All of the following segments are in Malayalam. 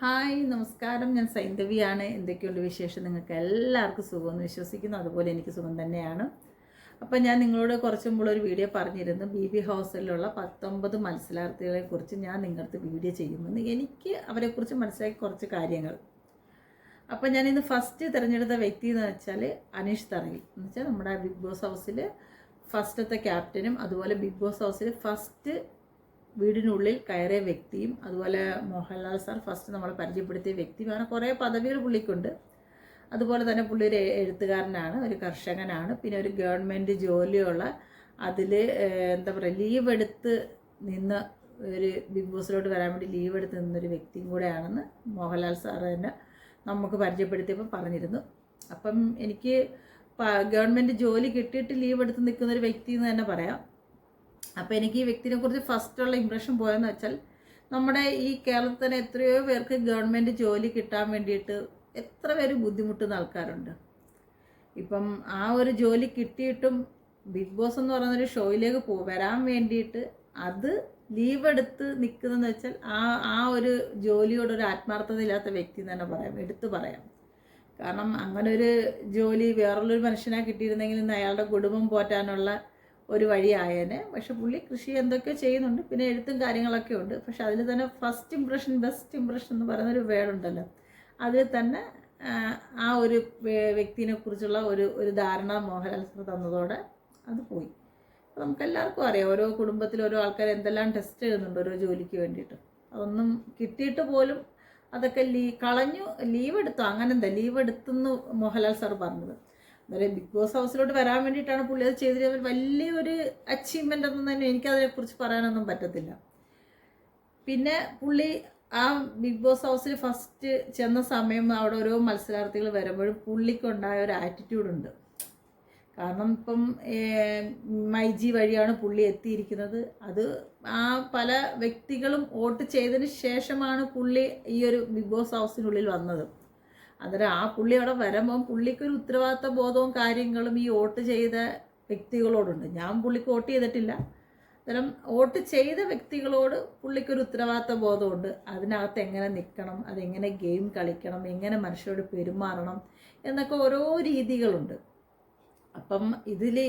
ഹായ് നമസ്കാരം, ഞാൻ സൈന്ധവിയാണ്. എന്തൊക്കെയുണ്ട് വിശേഷം? നിങ്ങൾക്ക് എല്ലാവർക്കും സുഖമെന്ന് വിശ്വസിക്കുന്നു. അതുപോലെ എനിക്ക് സുഖം തന്നെയാണ്. അപ്പം ഞാൻ നിങ്ങളോട് കുറച്ച് മുമ്പ് ഒരു വീഡിയോ പറഞ്ഞിരുന്നു, BB ഹോസ്റ്റലിലുള്ള 19 മത്സരാർത്ഥികളെക്കുറിച്ച് ഞാൻ നിങ്ങളുടെ വീഡിയോ ചെയ്യുമെന്ന്. എനിക്ക് അവരെക്കുറിച്ച് മനസ്സിലാക്കി കുറച്ച് കാര്യങ്ങൾ. അപ്പം ഞാനിന്ന് ഫസ്റ്റ് തിരഞ്ഞെടുത്ത വ്യക്തി എന്ന് വെച്ചാൽ അനീഷ് തറയിൽ എന്ന് വെച്ചാൽ നമ്മുടെ ബിഗ് ബോസ് ഹൗസിൽ ഫസ്റ്റത്തെ ക്യാപ്റ്റനും അതുപോലെ ബിഗ് ബോസ് ഹൗസിൽ ഫസ്റ്റ് വീടിനുള്ളിൽ കയറിയ വ്യക്തിയും അതുപോലെ മോഹൻലാൽ സാർ ഫസ്റ്റ് നമ്മൾ പരിചയപ്പെടുത്തിയ വ്യക്തിയും അങ്ങനെ കുറേ പദവികൾ പുള്ളിക്കുണ്ട്. അതുപോലെ തന്നെ പുള്ളി ഒരു എഴുത്തുകാരനാണ്, ഒരു കർഷകനാണ്, പിന്നെ ഒരു ഗവൺമെൻറ് ജോലിയുള്ള അതിൽ എന്താ പറയുക ലീവ് എടുത്ത് നിന്ന് ഒരു ബിഗ് ബോസിലോട്ട് വരാൻ വേണ്ടി ലീവ് എടുത്ത് നിന്നൊരു വ്യക്തിയും കൂടെയാണെന്ന് മോഹൻലാൽ സാർ തന്നെ നമുക്ക് പരിചയപ്പെടുത്തിയപ്പോൾ പറഞ്ഞിരുന്നു. അപ്പം എനിക്ക് ഗവൺമെൻറ് ജോലി കിട്ടിയിട്ട് ലീവ് എടുത്ത് നിൽക്കുന്നൊരു വ്യക്തി എന്ന് തന്നെ പറയാം. അപ്പോൾ എനിക്ക് ഈ വ്യക്തിനെ കുറിച്ച് ഫസ്റ്റുള്ള ഇമ്പ്രഷൻ പോയെന്ന് വെച്ചാൽ നമ്മുടെ ഈ കേരളത്തിൽ തന്നെ എത്രയോ പേർക്ക് ഗവൺമെൻറ് ജോലി കിട്ടാൻ വേണ്ടിയിട്ട് എത്ര പേര് ബുദ്ധിമുട്ടുന്ന ആൾക്കാരുണ്ട്. ഇപ്പം ആ ഒരു ജോലി കിട്ടിയിട്ടും ബിഗ് ബോസ് എന്ന് പറയുന്നൊരു ഷോയിലേക്ക് വരാൻ വേണ്ടിയിട്ട് അത് ലീവ് എടുത്ത് നിൽക്കുന്നതെന്ന് വെച്ചാൽ ആ ഒരു ജോലിയോടൊരു ആത്മാർത്ഥത ഇല്ലാത്ത വ്യക്തി എന്ന് തന്നെ പറയാം, എടുത്തു പറയാം. കാരണം അങ്ങനെ ഒരു ജോലി വേറുള്ളൊരു മനുഷ്യനാണ് കിട്ടിയിരുന്നെങ്കിൽ ഇന്ന് അയാളുടെ കുടുംബം പോറ്റാനുള്ള ഒരു വഴിയായേനെ. പക്ഷെ പുള്ളി കൃഷി എന്തൊക്കെയോ ചെയ്യുന്നുണ്ട്, പിന്നെ എഴുത്തും കാര്യങ്ങളൊക്കെ ഉണ്ട്. പക്ഷെ അതിൽ തന്നെ ഫസ്റ്റ് ഇംപ്രഷൻ ബെസ്റ്റ് ഇംപ്രഷൻ എന്ന് പറയുന്നൊരു വേർഡുണ്ടല്ലോ, അതിൽ തന്നെ ആ ഒരു വ്യക്തിനെ കുറിച്ചുള്ള ഒരു ധാരണ മോഹൻലാൽ സാർ തന്നതോടെ അത് പോയി. അപ്പോൾ നമുക്കെല്ലാവർക്കും അറിയാം, ഓരോ കുടുംബത്തിൽ ഓരോ ആൾക്കാർ എന്തെല്ലാം ടെസ്റ്റ് എഴുതുന്നുണ്ട് ഓരോ ജോലിക്ക് വേണ്ടിയിട്ട്. അതൊന്നും കിട്ടിയിട്ട് പോലും അതൊക്കെ കളഞ്ഞു, ലീവ് എടുത്തു. അങ്ങനെന്താ ലീവ് എടുത്തെന്ന് മോഹൻലാൽ സാർ പറഞ്ഞത്. അതായത് ബിഗ് ബോസ് ഹൗസിലോട്ട് വരാൻ വേണ്ടിയിട്ടാണ് പുള്ളി അത് ചെയ്തത്. വലിയൊരു അച്ചീവ്മെൻ്റ് ഒന്നും തന്നെ എനിക്കതിനെക്കുറിച്ച് പറയാനൊന്നും പറ്റത്തില്ല. പിന്നെ പുള്ളി ആ ബിഗ് ബോസ് ഹൗസിൽ ഫസ്റ്റ് ചെന്ന സമയം അവിടെ ഓരോ മത്സരാർത്ഥികൾ വരുമ്പോഴും പുള്ളിക്കുണ്ടായ ഒരു ആറ്റിറ്റ്യൂഡുണ്ട്. കാരണം ഇപ്പം മൈജി വഴിയാണ് പുള്ളി എത്തിയിരിക്കുന്നത്. അത് ആ പല വ്യക്തികളും വോട്ട് ചെയ്തതിന് ശേഷമാണ് പുള്ളി ഈ ഒരു ബിഗ് ബോസ് ഹൗസിനുള്ളിൽ വന്നത്. അന്നേരം ആ പുള്ളി അവിടെ വരുമ്പം പുള്ളിക്കൊരു ഉത്തരവാദിത്ത ബോധവും കാര്യങ്ങളും ഈ വോട്ട് ചെയ്ത വ്യക്തികളോടുണ്ട്. ഞാൻ പുള്ളിക്ക് വോട്ട് ചെയ്തിട്ടില്ല. അന്നേരം വോട്ട് ചെയ്ത വ്യക്തികളോട് പുള്ളിക്കൊരു ഉത്തരവാദിത്ത ബോധമുണ്ട്. അതിനകത്ത് എങ്ങനെ നിൽക്കണം, അതെങ്ങനെ ഗെയിം കളിക്കണം, എങ്ങനെ മനുഷ്യരോട് പെരുമാറണം എന്നൊക്കെ ഓരോ രീതികളുണ്ട്. അപ്പം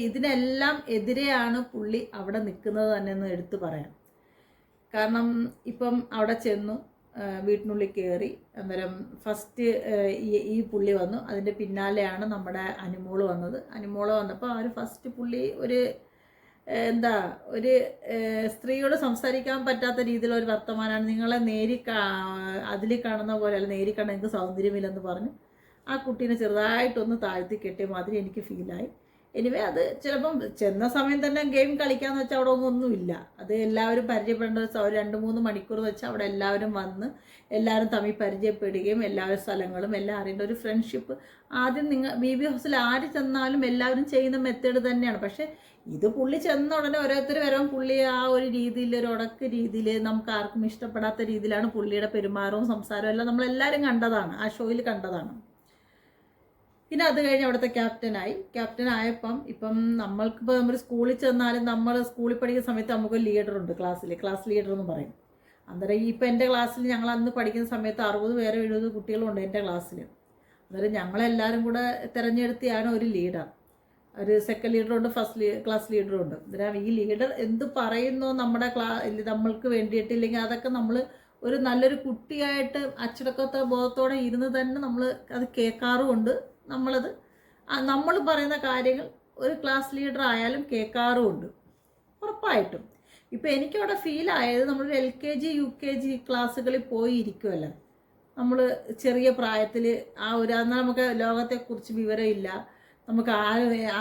ഇതിനെല്ലാം എതിരെയാണ് പുള്ളി അവിടെ നിൽക്കുന്നത് തന്നെ എന്ന് എടുത്തു പറയാം. കാരണം ഇപ്പം അവിടെ ചെന്നു, വീട്ടിനുള്ളിൽ കയറി, അന്നേരം ഫസ്റ്റ് ഈ പുള്ളി വന്നു. അതിൻ്റെ പിന്നാലെയാണ് നമ്മുടെ അനുമോള് വന്നത്. അനുമോള് വന്നപ്പോൾ ആ ഒരു ഫസ്റ്റ് പുള്ളി ഒരു ഒരു സ്ത്രീയോട് സംസാരിക്കാൻ പറ്റാത്ത രീതിയിലുള്ള ഒരു വർത്തമാനമാണ്. നിങ്ങളെ അതിൽ കാണുന്ന പോലെ അല്ല, നേരി കാണാൻ നിങ്ങൾക്ക് സൗന്ദര്യമില്ലെന്ന് പറഞ്ഞ് ആ കുട്ടീനെ ചെറുതായിട്ടൊന്ന് താഴ്ത്തി കെട്ടിയ മാതിരി എനിക്ക് ഫീലായി. എനിവേ അത് ചിലപ്പം ചെന്ന സമയം തന്നെ ഗെയിം കളിക്കാന്ന് വെച്ചാൽ അവിടെ ഒന്നുമില്ല. അത് എല്ലാവരും പരിചയപ്പെടേണ്ട ഒരു 2-3 മണിക്കൂർ വെച്ച് അവിടെ എല്ലാവരും വന്ന് എല്ലാവരും തമ്മിൽ പരിചയപ്പെടുകയും എല്ലാ സ്ഥലങ്ങളും എല്ലാം അറിയേണ്ട ഒരു ഫ്രണ്ട്ഷിപ്പ്. ആദ്യം BB ഹൗസിൽ ആര് ചെന്നാലും എല്ലാവരും ചെയ്യുന്ന മെത്തേഡ് തന്നെയാണ്. പക്ഷേ ഇത് പുള്ളി ചെന്ന ഉടനെ ഓരോരുത്തർ വരാൻ പുള്ളി ആ ഒരു രീതിയിൽ, ഒരു ഉടക്ക് രീതിയിൽ, നമുക്ക് ആർക്കും ഇഷ്ടപ്പെടാത്ത രീതിയിലാണ് പുള്ളിയുടെ പെരുമാറവും സംസാരവും എല്ലാം നമ്മളെല്ലാവരും കണ്ടതാണ്, ആ ഷോയിൽ കണ്ടതാണ്. പിന്നെ അത് കഴിഞ്ഞ് അവിടുത്തെ ക്യാപ്റ്റനായപ്പം ഇപ്പം നമ്മൾക്കിപ്പോൾ നമ്മൾ സ്കൂളിൽ ചെന്നാലും നമ്മൾ സ്കൂളിൽ പഠിക്കുന്ന സമയത്ത് നമുക്കൊരു ലീഡറുണ്ട്, ക്ലാസ് ലീഡർ എന്ന് പറയും. അന്നേരം ഇപ്പം എൻ്റെ ക്ലാസ്സിൽ ഞങ്ങൾ അന്ന് പഠിക്കുന്ന സമയത്ത് 60 പേരോ 70 കുട്ടികളുണ്ട് എൻ്റെ ക്ലാസ്സിൽ. അന്നേരം ഞങ്ങളെല്ലാവരും കൂടെ തിരഞ്ഞെടുത്തിയാണ് ഒരു ലീഡർ. ഒരു സെക്കൻഡ് ലീഡറുണ്ട്, ഫസ്റ്റ് ക്ലാസ് ലീഡറുണ്ട്. അന്നേരം ഈ ലീഡർ എന്ത് പറയുന്നോ നമ്മുടെ നമ്മൾക്ക് വേണ്ടിയിട്ടില്ലെങ്കിൽ അതൊക്കെ നമ്മൾ ഒരു നല്ലൊരു കുട്ടിയായിട്ട് അച്ചടക്കത്തെ ബോധത്തോടെ ഇരുന്ന് തന്നെ നമ്മൾ അത് കേൾക്കാറുമുണ്ട്. നമ്മൾ പറയുന്ന കാര്യങ്ങൾ ഒരു ക്ലാസ് ലീഡർ ആയാലും കേൾക്കാറുമുണ്ട് ഉറപ്പായിട്ടും. ഇപ്പോൾ എനിക്കവിടെ ഫീലായത്, നമ്മളൊരു LKG UKG ക്ലാസ്സുകളിൽ പോയി ഇരിക്കുമല്ലോ നമ്മൾ ചെറിയ പ്രായത്തിൽ. അന്ന് നമുക്ക് ലോകത്തെക്കുറിച്ച് വിവരമില്ല, നമുക്ക്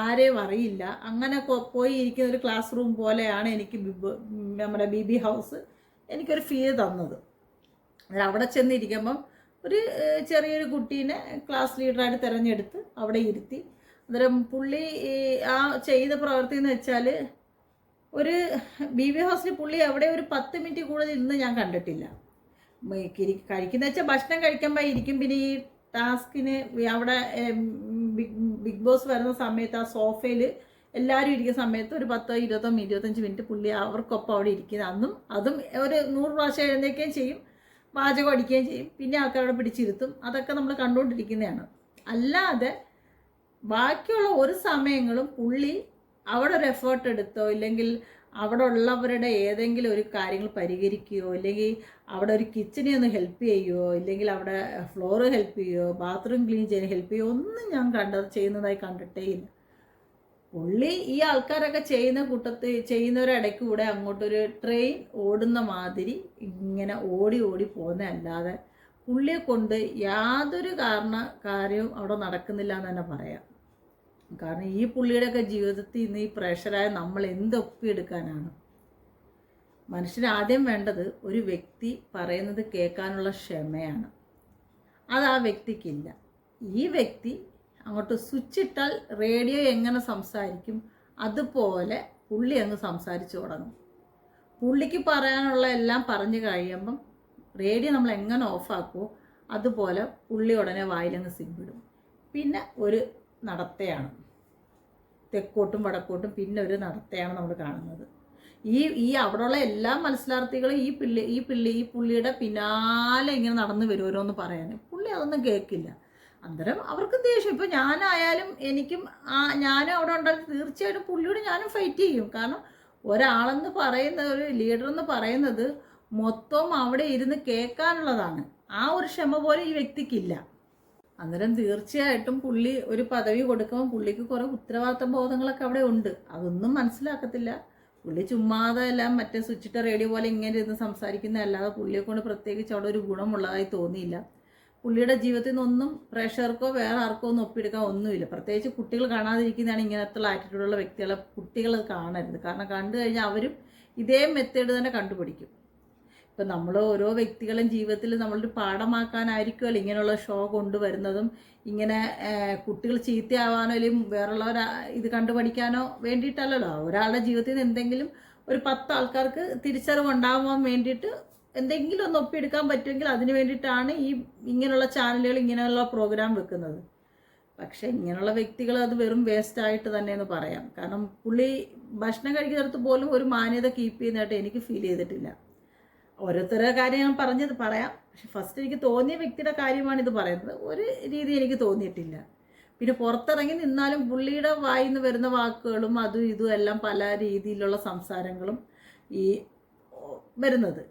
ആരെയും അറിയില്ല. അങ്ങനെ പോയി ഇരിക്കുന്ന ഒരു ക്ലാസ് റൂം പോലെയാണ് എനിക്ക് നമ്മുടെ BB ഹൗസ് എനിക്കൊരു ഫീൽ തന്നത്. അവിടെ ചെന്നിരിക്കുമ്പം ഒരു ചെറിയൊരു കുട്ടീനെ ക്ലാസ് ലീഡറായിട്ട് തിരഞ്ഞെടുത്ത് അവിടെ ഇരുത്തി. അന്നേരം പുള്ളി ആ ചെയ്ത പ്രവൃത്തി എന്ന് വെച്ചാൽ ഒരു BB ഹൗസിൽ പുള്ളി അവിടെ ഒരു 10 മിനിറ്റ് കൂടുതൽ ഇരുന്ന് ഞാൻ കണ്ടിട്ടില്ല. കഴിക്കുന്ന വെച്ചാൽ ഭക്ഷണം കഴിക്കുമ്പോൾ ഇരിക്കും. പിന്നെ ഈ ടാസ്കിന് അവിടെ ബിഗ് ബോസ് വരുന്ന സമയത്ത് ആ സോഫയിൽ എല്ലാവരും ഇരിക്കുന്ന സമയത്ത് ഒരു 10, 20, 25 മിനിറ്റ് പുള്ളി അവർക്കൊപ്പം അവിടെ ഇരിക്കുന്നത്. അതും ഒരു 100 പ്രാവശ്യം എഴുന്നേൽക്കുകയും ചെയ്യും. പാചകം അടിക്കുകയും ചെയ്യും, പിന്നെ ആൾക്കാരവിടെ പിടിച്ചിരുത്തും. അതൊക്കെ നമ്മൾ കണ്ടുകൊണ്ടിരിക്കുന്നതാണ്. അല്ലാതെ ബാക്കിയുള്ള ഒരു സമയങ്ങളും പുള്ളി അവിടെ ഒരു എഫേർട്ട് എടുത്തോ ഇല്ലെങ്കിൽ അവിടെ ഉള്ളവരുടെ ഏതെങ്കിലും ഒരു കാര്യങ്ങൾ പരിഹരിക്കുകയോ ഇല്ലെങ്കിൽ അവിടെ ഒരു കിച്ചനെ ഒന്ന് ഹെൽപ്പ് ചെയ്യുകയോ ഇല്ലെങ്കിൽ അവിടെ ഫ്ലോർ ഹെൽപ്പ് ചെയ്യുകയോ ബാത്റൂം ക്ലീൻ ചെയ്യാൻ ഹെൽപ്പ് ചെയ്യുകയോ ഒന്നും ഞാൻ ചെയ്യുന്നതായി കണ്ടിട്ടേ ഇല്ല. പുള്ളി ഈ ആൾക്കാരൊക്കെ ചെയ്യുന്നവരുടെ ഇടയ്ക്ക് കൂടെ അങ്ങോട്ടൊരു ട്രെയിൻ ഓടുന്ന മാതിരി ഇങ്ങനെ ഓടി ഓടി പോകുന്നതല്ലാതെ പുള്ളിയെ കൊണ്ട് യാതൊരു കാര്യവും അവിടെ നടക്കുന്നില്ല എന്ന് തന്നെ പറയാം. കാരണം ഈ പുള്ളിയുടെയൊക്കെ ജീവിതത്തിൽ ഇന്ന് ഈ പ്രഷറായ നമ്മൾ എന്തൊപ്പിയെടുക്കാനാണ്? മനുഷ്യന് ആദ്യം വേണ്ടത് ഒരു വ്യക്തി പറയുന്നത് കേൾക്കാനുള്ള ക്ഷമയാണ്. അത് ആ വ്യക്തിക്കില്ല. ഈ വ്യക്തി അങ്ങോട്ട് സ്വിച്ച് ഇട്ടാൽ റേഡിയോ എങ്ങനെ സംസാരിക്കും അതുപോലെ പുള്ളി അങ്ങ് സംസാരിച്ചു തുടങ്ങും. പുള്ളിക്ക് പറയാനുള്ള എല്ലാം പറഞ്ഞു കഴിയുമ്പം റേഡിയോ നമ്മൾ എങ്ങനെ ഓഫാക്കുമോ അതുപോലെ പുള്ളി ഉടനെ വായിലങ്ങ് സിമ്പിടും. പിന്നെ ഒരു നടത്തയാണ്, തെക്കോട്ടും വടക്കോട്ടും പിന്നെ ഒരു നടത്തയാണ് നമ്മൾ കാണുന്നത്. ഈ അവിടെയുള്ള എല്ലാ മത്സരാർത്ഥികളും ഈ പുള്ളിയുടെ പിന്നാലെ ഇങ്ങനെ നടന്നു വരുമോരോന്ന് പറയാൻ. പുള്ളി അതൊന്നും കേൾക്കില്ല. അന്നേരം അവർക്ക് ദേഷ്യം. ഇപ്പോൾ ഞാനായാലും ഞാനും അവിടെ ഉണ്ടാക്കി തീർച്ചയായിട്ടും പുള്ളിയോട് ഞാനും ഫൈറ്റ് ചെയ്യും. കാരണം ഒരാളെന്ന് പറയുന്നത്, ഒരു ലീഡർ എന്ന് പറയുന്നത് മൊത്തം അവിടെ ഇരുന്ന് കേൾക്കാനുള്ളതാണ്. ആ ഒരു ക്ഷമ പോലെ ഈ വ്യക്തിക്കില്ല. അന്നേരം തീർച്ചയായിട്ടും പുള്ളി ഒരു പദവി കൊടുക്കുമ്പോൾ പുള്ളിക്ക് കുറേ ഉത്തരവാദിത്ത ബോധങ്ങളൊക്കെ അവിടെ ഉണ്ട്. അതൊന്നും മനസ്സിലാക്കത്തില്ല. പുള്ളി ചുമ്മാതെ എല്ലാം മറ്റേ സ്വിച്ചിട്ട റേഡിയോ പോലെ ഇങ്ങനെ ഇരുന്ന് സംസാരിക്കുന്നതല്ലാതെ പുള്ളിയെ കൊണ്ട് പ്രത്യേകിച്ച് അവിടെ ഒരു ഗുണമുള്ളതായി തോന്നിയില്ല. പുള്ളിയുടെ ജീവിതത്തിൽ നിന്നൊന്നും പ്രേക്ഷകർക്കോ വേറെ ആർക്കോ ഒന്നും ഒപ്പിയെടുക്കാൻ ഒന്നുമില്ല. പ്രത്യേകിച്ച് കുട്ടികൾ കാണാതിരിക്കുന്നതാണ് ഇങ്ങനത്തുള്ള ആറ്റിറ്റ്യൂഡുള്ള വ്യക്തികളെ കുട്ടികൾ കാണരുത്. കാരണം കണ്ടു കഴിഞ്ഞാൽ അവരും ഇതേ മെത്തേഡ് തന്നെ കണ്ടുപിടിക്കും. ഇപ്പം നമ്മൾ ഓരോ വ്യക്തികളും ജീവിതത്തിൽ നമ്മളൊരു പാഠമാക്കാനായിരിക്കുമല്ലോ ഇങ്ങനെയുള്ള ഷോ കൊണ്ടുവരുന്നതും. ഇങ്ങനെ കുട്ടികൾ ചീത്തയാവാനോ അല്ലെങ്കിൽ വേറുള്ളവർ ഇത് കണ്ടുപഠിക്കാനോ വേണ്ടിയിട്ടല്ലല്ലോ. ഒരാളുടെ ജീവിതത്തിൽ നിന്ന് എന്തെങ്കിലും ഒരു 10 ആൾക്കാർക്ക് തിരിച്ചറിവുണ്ടാവാൻ വേണ്ടിയിട്ട് എന്തെങ്കിലും ഒന്ന് ഒപ്പിയെടുക്കാൻ പറ്റുമെങ്കിൽ അതിന് വേണ്ടിയിട്ടാണ് ഇങ്ങനെയുള്ള ചാനലുകൾ ഇങ്ങനെയുള്ള പ്രോഗ്രാം വെക്കുന്നത്. പക്ഷേ ഇങ്ങനെയുള്ള വ്യക്തികൾ അത് വെറും വേസ്റ്റായിട്ട് തന്നെയെന്ന് പറയാം. കാരണം പുള്ളി ഭക്ഷണം കഴിക്കുന്നിടത്ത് പോലും ഒരു മാന്യത കീപ്പ് ചെയ്യുന്നതായിട്ട് എനിക്ക് ഫീൽ ചെയ്തിട്ടില്ല. ഓരോരുത്തരുടെ കാര്യം ഞാൻ പറയാം. പക്ഷെ ഫസ്റ്റ് എനിക്ക് തോന്നിയ വ്യക്തിയുടെ കാര്യമാണ് ഇത് പറയുന്നത്. ഒരു രീതി എനിക്ക് തോന്നിയിട്ടില്ല. പിന്നെ പുറത്തിറങ്ങി നിന്നാലും പുള്ളിയുടെ വായിൽ നിന്ന് വരുന്ന വാക്കുകളും അതും ഇതും എല്ലാം പല രീതിയിലുള്ള സംസാരങ്ങളും ഈ വരുന്നത്.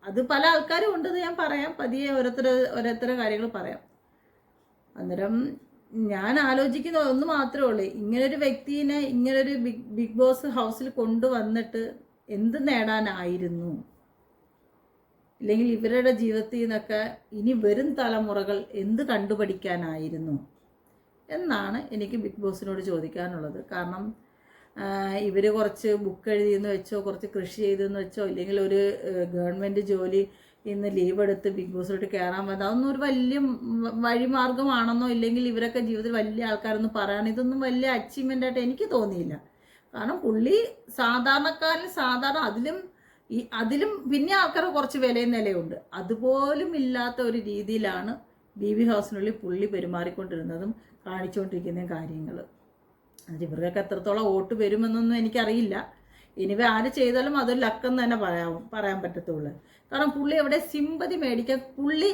അത് പല ആൾക്കാരും ഉണ്ടെന്ന് ഞാൻ പറയാം. പതിയെ ഓരോരുത്തരുടെ കാര്യങ്ങൾ പറയാം. അന്നേരം ഞാൻ ആലോചിക്കുന്ന ഒന്ന് മാത്രമേ ഉള്ളൂ, ഇങ്ങനൊരു വ്യക്തിനെ ഇങ്ങനൊരു ബിഗ് ബോസ് ഹൗസിൽ കൊണ്ടുവന്നിട്ട് എന്ത് നേടാനായിരുന്നു? ഇല്ലെങ്കിൽ ഇവരുടെ ജീവിതത്തിൽ നിന്നൊക്കെ ഇനി വരും തലമുറകൾ എന്ത് കണ്ടുപഠിക്കാനായിരുന്നു എന്നാണ് എനിക്ക് ബിഗ് ബോസിനോട് ചോദിക്കാനുള്ളത്. കാരണം ഇവർ കുറച്ച് ബുക്ക് എഴുതിയെന്ന് വെച്ചോ കുറച്ച് കൃഷി ചെയ്തെന്ന് വെച്ചോ ഇല്ലെങ്കിൽ ഒരു ഗവൺമെൻറ് ജോലി ഇന്ന് ലീവ് എടുത്ത് ബിഗ് ബോസിലോട്ട് കയറാൻ പറ്റും അതൊന്നും ഒരു വലിയ വഴിമാർഗ്ഗമാണെന്നോ ഇല്ലെങ്കിൽ ഇവരൊക്കെ ജീവിതത്തിൽ വലിയ ആൾക്കാരെന്ന് പറയാൻ ഇതൊന്നും വലിയ അച്ചീവ്മെൻ്റ് ആയിട്ട് എനിക്ക് തോന്നിയില്ല. കാരണം പുള്ളി സാധാരണക്കാരിൽ അതിലും പിന്നെ ആൾക്കാർ കുറച്ച് വിലയും നിലയുണ്ട്. അതുപോലും ഇല്ലാത്ത ഒരു രീതിയിലാണ് BB ഹൗസിനുള്ളിൽ പുള്ളി പെരുമാറിക്കൊണ്ടിരുന്നതും കാണിച്ചുകൊണ്ടിരിക്കുന്ന കാര്യങ്ങൾ. അത് ഇവർക്കൊക്കെ എത്രത്തോളം വോട്ട് വരുമെന്നൊന്നും എനിക്കറിയില്ല. ഇനിവേ ആര് ചെയ്താലും അതൊരു ലക്കെന്ന് തന്നെ പറയാൻ പറ്റത്തുള്ളൂ. കാരണം പുള്ളി എവിടെ സിമ്പതി മേടിക്കാൻ പുള്ളി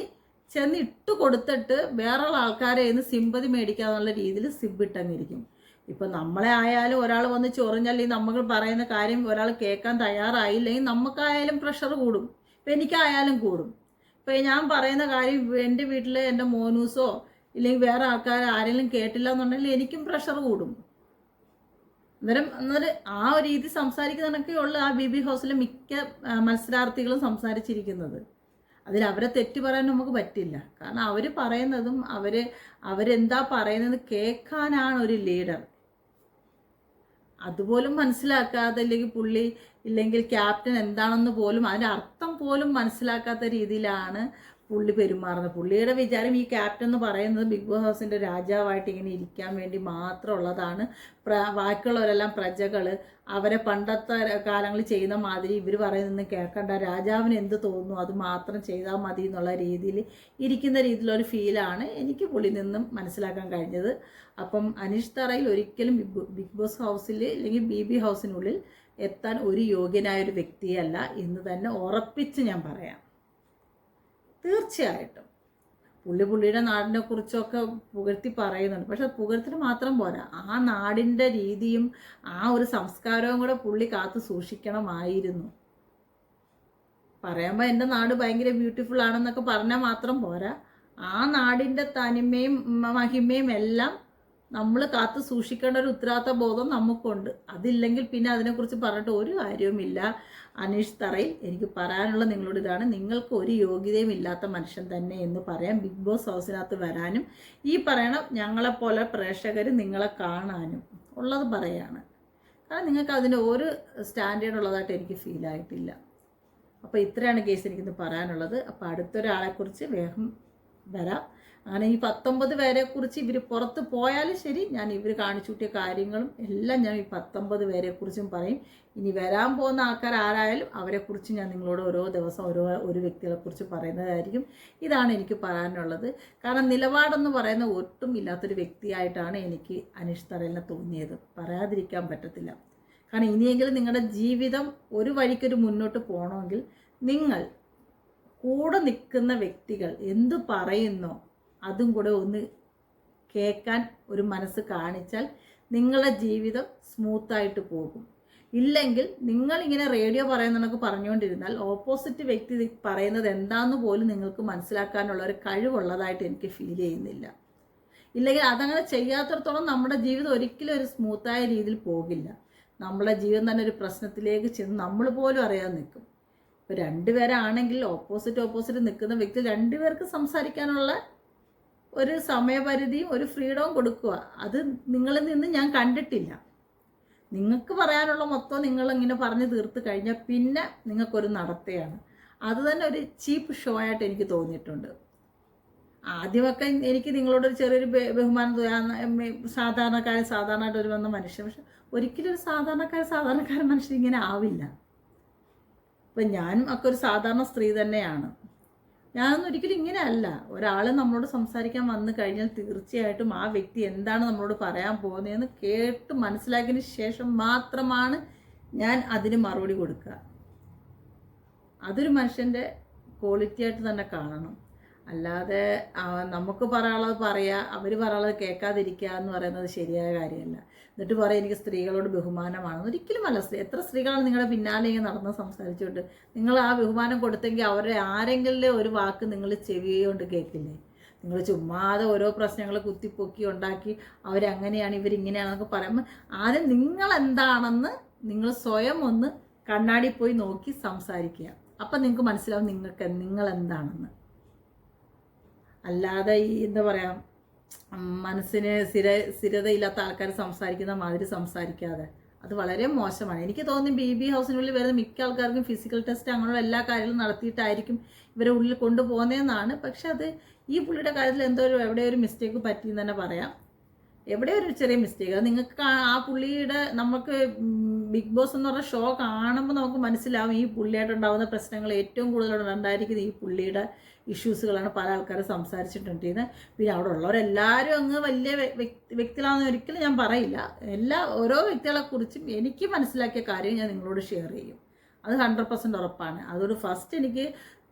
ചെന്ന് ഇട്ട് കൊടുത്തിട്ട് വേറെയുള്ള ആൾക്കാരെ ഇന്ന് സിമ്പതി മേടിക്കാന്നുള്ള രീതിയിൽ സിബിട്ടങ്ങിരിക്കും. ഇപ്പം നമ്മളെ ആയാലും ഒരാൾ വന്ന് ചൊറിഞ്ഞാൽ നമ്മൾ പറയുന്ന കാര്യം ഒരാൾ കേൾക്കാൻ തയ്യാറായില്ലെങ്കിൽ നമുക്കായാലും പ്രഷർ കൂടും. ഇപ്പം എനിക്കായാലും കൂടും. ഇപ്പം ഞാൻ പറയുന്ന കാര്യം എൻ്റെ വീട്ടിൽ എൻ്റെ മോനൂസോ ഇല്ലെങ്കിൽ വേറെ ആൾക്കാർ ആരെങ്കിലും കേട്ടില്ല എന്നുണ്ടെങ്കിൽ എനിക്കും പ്രഷർ കൂടും. അന്നേരം ആ ഒരു രീതി സംസാരിക്കുന്നതൊക്കെ ഉള്ള ആ BB ഹൗസിലെ മിക്ക മത്സരാർത്ഥികളും സംസാരിച്ചിരിക്കുന്നത്. അതിൽ അവരെ തെറ്റ് പറയാൻ നമുക്ക് പറ്റില്ല. കാരണം അവർ പറയുന്നതും അവരെന്താ പറയുന്നത് കേൾക്കാനാണ് ഒരു ലീഡർ. അതുപോലും മനസ്സിലാക്കാതെ ഇല്ലെങ്കിൽ ക്യാപ്റ്റൻ എന്താണെന്ന് പോലും അതിൻ്റെ അർത്ഥം പോലും മനസ്സിലാക്കാത്ത രീതിയിലാണ് പുള്ളി പെരുമാറുന്നത്. പുള്ളിയുടെ വിചാരം ഈ ക്യാപ്റ്റൻ എന്ന് പറയുന്നത് ബിഗ് ബോസ് ഹൗസിൻ്റെ രാജാവായിട്ട് ഇങ്ങനെ ഇരിക്കാൻ വേണ്ടി മാത്രമുള്ളതാണ്. ബാക്കിയുള്ളവരെല്ലാം പ്രജകൾ അവരെ പണ്ടത്തെ കാലങ്ങളിൽ ചെയ്യുന്ന മാതിരി ഇവർ പറയുന്നൊന്നും കേൾക്കണ്ട, രാജാവിന് എന്ത് തോന്നുന്നു അത് മാത്രം ചെയ്താൽ മതി എന്നുള്ള രീതിയിൽ ഇരിക്കുന്ന രീതിയിലൊരു ഫീലാണ് എനിക്ക് പുള്ളി നിന്നും മനസ്സിലാക്കാൻ കഴിഞ്ഞത്. അപ്പം അനീഷ് തറയിൽ ഒരിക്കലും ബിഗ് ബോസ് ഹൗസിൽ അല്ലെങ്കിൽ BB ഹൗസിനുള്ളിൽ എത്താൻ ഒരു യോഗ്യനായൊരു വ്യക്തിയല്ല എന്ന് തന്നെ ഉറപ്പിച്ച് ഞാൻ പറയാം. തീർച്ചയായിട്ടും പുള്ളിയുടെ നാടിനെ കുറിച്ചൊക്കെ പുകഴ്ത്തി പറയുന്നുണ്ട്. പക്ഷെ പുകഴ്ത്തിന് മാത്രം പോരാ, ആ നാടിൻ്റെ രീതിയും ആ ഒരു സംസ്കാരവും കൂടെ പുള്ളി കാത്തു സൂക്ഷിക്കണമായിരുന്നു. പറയുമ്പോൾ എൻ്റെ നാട് ഭയങ്കര ബ്യൂട്ടിഫുൾ ആണെന്നൊക്കെ പറഞ്ഞാൽ മാത്രം പോരാ, ആ നാടിൻ്റെ തനിമയും മഹിമയും എല്ലാം നമ്മൾ കാത്തു സൂക്ഷിക്കേണ്ട ഒരു ഉത്തരവാദിത്ത ബോധം നമുക്കുണ്ട്. അതില്ലെങ്കിൽ പിന്നെ അതിനെക്കുറിച്ച് പറഞ്ഞിട്ട് ഒരു കാര്യവുമില്ല. അനീഷ് തറയിൽ എനിക്ക് പറയാനുള്ള നിങ്ങളോട് ഇതാണ്, നിങ്ങൾക്ക് ഒരു യോഗ്യതയും ഇല്ലാത്ത മനുഷ്യൻ തന്നെ എന്ന് പറയാം. ബിഗ് ബോസ് ഹൗസിനകത്ത് വരാനും ഈ പറയണം ഞങ്ങളെപ്പോലെ പ്രേക്ഷകർ നിങ്ങളെ കാണാനും ഉള്ളത് പറയാണ്. കാരണം നിങ്ങൾക്ക് അതിന് ഒരു സ്റ്റാൻഡേർഡ് ഉള്ളതായിട്ട് എനിക്ക് ഫീൽ ആയിട്ടില്ല. അപ്പോൾ ഇത്രയാണ് കേസ് എനിക്കിന്ന് പറയാനുള്ളത്. അപ്പോൾ അടുത്തൊരാളെക്കുറിച്ച് വേഗം വരാം. അങ്ങനെ ഈ 19 പേരെക്കുറിച്ച് ഇവർ പുറത്ത് പോയാലും ശരി, ഞാൻ ഇവർ കാണിച്ചു കൂട്ടിയ കാര്യങ്ങളും എല്ലാം ഞാൻ ഈ 19 പേരെക്കുറിച്ചും പറയും. ഇനി വരാൻ പോകുന്ന ആൾക്കാർ ആരായാലും അവരെക്കുറിച്ച് ഞാൻ നിങ്ങളോട് ഓരോ ദിവസം ഒരു വ്യക്തികളെക്കുറിച്ച് പറയുന്നതായിരിക്കും. ഇതാണ് എനിക്ക് പറയാനുള്ളത്. കാരണം നിലപാടെന്ന് പറയുന്ന ഒട്ടും ഇല്ലാത്തൊരു വ്യക്തിയായിട്ടാണ് എനിക്ക് അനീഷ് തറയിലിനെ തോന്നിയത്. പറയാതിരിക്കാൻ പറ്റത്തില്ല. കാരണം ഇനിയെങ്കിലും നിങ്ങളുടെ ജീവിതം ഒരു വഴിക്കൊരു മുന്നോട്ട് പോകണമെങ്കിൽ നിങ്ങൾ കൂടെ നിൽക്കുന്ന വ്യക്തികൾ എന്തു പറയുന്നോ അതും കൂടെ ഒന്ന് കേൾക്കാൻ ഒരു മനസ്സ് കാണിച്ചാൽ നിങ്ങളുടെ ജീവിതം സ്മൂത്തായിട്ട് പോകും. ഇല്ലെങ്കിൽ നിങ്ങളിങ്ങനെ റേഡിയോ പറയുന്നതൊക്കെ പറഞ്ഞുകൊണ്ടിരുന്നാൽ ഓപ്പോസിറ്റ് വ്യക്തി പറയുന്നത് എന്താണെന്ന് പോലും നിങ്ങൾക്ക് മനസ്സിലാക്കാനുള്ള ഒരു കഴിവുള്ളതായിട്ട് എനിക്ക് ഫീൽ ചെയ്യുന്നില്ല. ഇല്ലെങ്കിൽ അതങ്ങനെ ചെയ്യാത്തിടത്തോളം നമ്മുടെ ജീവിതം ഒരിക്കലും ഒരു സ്മൂത്തായ രീതിയിൽ പോകില്ല. നമ്മളെ ജീവിതം തന്നെ ഒരു പ്രശ്നത്തിലേക്ക് ചെന്ന് നമ്മൾ പോലും അറിയാതെ നിൽക്കും. ഇപ്പോൾ 2 പേരാണെങ്കിൽ ഓപ്പോസിറ്റ് നിൽക്കുന്ന വ്യക്തി 2 പേർക്ക് സംസാരിക്കാനുള്ള ഒരു സമയപരിധിയും ഒരു ഫ്രീഡവും കൊടുക്കുക. അത് നിങ്ങളിൽ നിന്ന് ഞാൻ കണ്ടിട്ടില്ല. നിങ്ങൾക്ക് പറയാനുള്ള മൊത്തം നിങ്ങളിങ്ങനെ പറഞ്ഞ് തീർത്ത് കഴിഞ്ഞാൽ പിന്നെ നിങ്ങൾക്കൊരു നടത്തയാണ്. അത് തന്നെ ഒരു ചീപ്പ് ഷോ ആയിട്ട് എനിക്ക് തോന്നിയിട്ടുണ്ട്. ആദ്യമൊക്കെ എനിക്ക് നിങ്ങളോടൊരു ചെറിയൊരു ബഹുമാനം സാധാരണക്കാരായിട്ട് ഒരു വന്ന മനുഷ്യൻ. പക്ഷെ ഒരിക്കലും ഒരു സാധാരണക്കാരൻ മനുഷ്യൻ ഇങ്ങനെ ആവില്ല. ഇപ്പം ഞാനും ഒക്കെ ഒരു സാധാരണ സ്ത്രീ തന്നെയാണ്. ഞാനൊന്നും ഒരിക്കലും ഇങ്ങനെ അല്ല. ഒരാൾ നമ്മളോട് സംസാരിക്കാൻ വന്നു കഴിഞ്ഞാൽ തീർച്ചയായിട്ടും ആ വ്യക്തി എന്താണ് നമ്മളോട് പറയാൻ പോകുന്നതെന്ന് കേട്ട് മനസ്സിലാക്കിയതിന് ശേഷം മാത്രമാണ് ഞാൻ അതിന് മറുപടി കൊടുക്കുക. അതൊരു മനുഷ്യൻ്റെ ക്വാളിറ്റി ആയിട്ട് തന്നെ കാണണം. അല്ലാതെ നമുക്ക് പറയാനുള്ളത് പറയുക, അവർ പറയാനുള്ളത് കേൾക്കാതിരിക്കുക എന്ന് പറയുന്നത് ശരിയായ കാര്യമല്ല. എന്നിട്ട് പറയാം എനിക്ക് സ്ത്രീകളോട് ബഹുമാനമാണെന്ന്. ഒരിക്കലുമല്ല. എത്ര സ്ത്രീകളാണ് നിങ്ങളുടെ പിന്നാലെ ഇങ്ങനെ നടന്ന് സംസാരിച്ചുകൊണ്ട് നിങ്ങൾ ആ ബഹുമാനം കൊടുത്തെങ്കിൽ അവരുടെ ആരെങ്കിലും ഒരു വാക്ക് നിങ്ങൾ ചെവി കൊണ്ട് കേൾക്കില്ലേ? നിങ്ങൾ ചുമ്മാതെ ഓരോ പ്രശ്നങ്ങൾ കുത്തിപ്പൊക്കി ഉണ്ടാക്കി അവരങ്ങനെയാണ് ഇവരിങ്ങനെയാണെന്നൊക്കെ പറയുമ്പോൾ ആദ്യം നിങ്ങളെന്താണെന്ന് നിങ്ങൾ സ്വയം ഒന്ന് കണ്ണാടി പോയി നോക്കി സംസാരിക്കുക. അപ്പം നിങ്ങൾക്ക് മനസ്സിലാവും നിങ്ങളെന്താണെന്ന്. അല്ലാതെ ഈ എന്താ പറയുക, മനസ്സിന് സ്ഥിരതയില്ലാത്ത ആൾക്കാർ സംസാരിക്കുന്ന മാതിരി സംസാരിക്കാതെ, അത് വളരെ മോശമാണ്. എനിക്ക് തോന്നുന്നു BB ഹൗസിനുള്ളിൽ വരുന്ന മിക്ക ആൾക്കാർക്കും ഫിസിക്കൽ ടെസ്റ്റ് അങ്ങനെയുള്ള എല്ലാ കാര്യങ്ങളും നടത്തിയിട്ടായിരിക്കും ഇവരെ ഉള്ളിൽ കൊണ്ടുപോകുന്നതെന്നാണ്. പക്ഷെ അത് ഈ പുള്ളിയുടെ കാര്യത്തിൽ എവിടെ ഒരു മിസ്റ്റേക്ക് പറ്റിയെന്ന് തന്നെ പറയാം. എവിടെ ഒരു ചെറിയ മിസ്റ്റേക്ക്. അത് നിങ്ങൾക്ക് ആ പുള്ളിയുടെ നമുക്ക് ബിഗ് ബോസ് എന്ന് പറഞ്ഞ ഷോ കാണുമ്പോൾ നമുക്ക് മനസ്സിലാവും ഈ പുള്ളിയായിട്ടുണ്ടാകുന്ന പ്രശ്നങ്ങൾ ഏറ്റവും കൂടുതൽ ഉണ്ടായിരിക്കുന്നത് ഈ പുള്ളിയുടെ ഇഷ്യൂസുകളാണ്. പല ആൾക്കാരും സംസാരിച്ചിട്ടുണ്ട്. പിന്നെ അവിടെ ഉള്ളവരെല്ലാവരും അങ്ങ് വലിയ വ്യക്തികളാണെന്ന് ഒരിക്കലും ഞാൻ പറയില്ല. ഓരോ വ്യക്തികളെക്കുറിച്ചും എനിക്ക് മനസ്സിലാക്കിയ കാര്യം ഞാൻ നിങ്ങളോട് ഷെയർ ചെയ്യും. അത് 100% ഉറപ്പാണ്. അതൊരു ഫസ്റ്റ് എനിക്ക്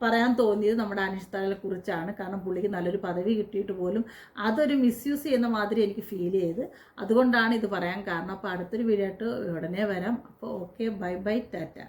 പറയാൻ തോന്നിയത് നമ്മുടെ അനീഷ് തറയിലെ കുറിച്ചാണ്. കാരണം പുള്ളിക്ക് നല്ലൊരു പദവി കിട്ടിയിട്ട് പോലും അതൊരു മിസ്യൂസ് ചെയ്യുന്ന മാതിരി എനിക്ക് ഫീൽ ചെയ്ത്, അതുകൊണ്ടാണ് ഇത് പറയാൻ കാരണം. അപ്പോൾ അടുത്തൊരു വീഡിയോ ആയിട്ട് ഉടനെ വരാം. അപ്പോൾ ഓക്കെ, ബൈ ടാറ്റ.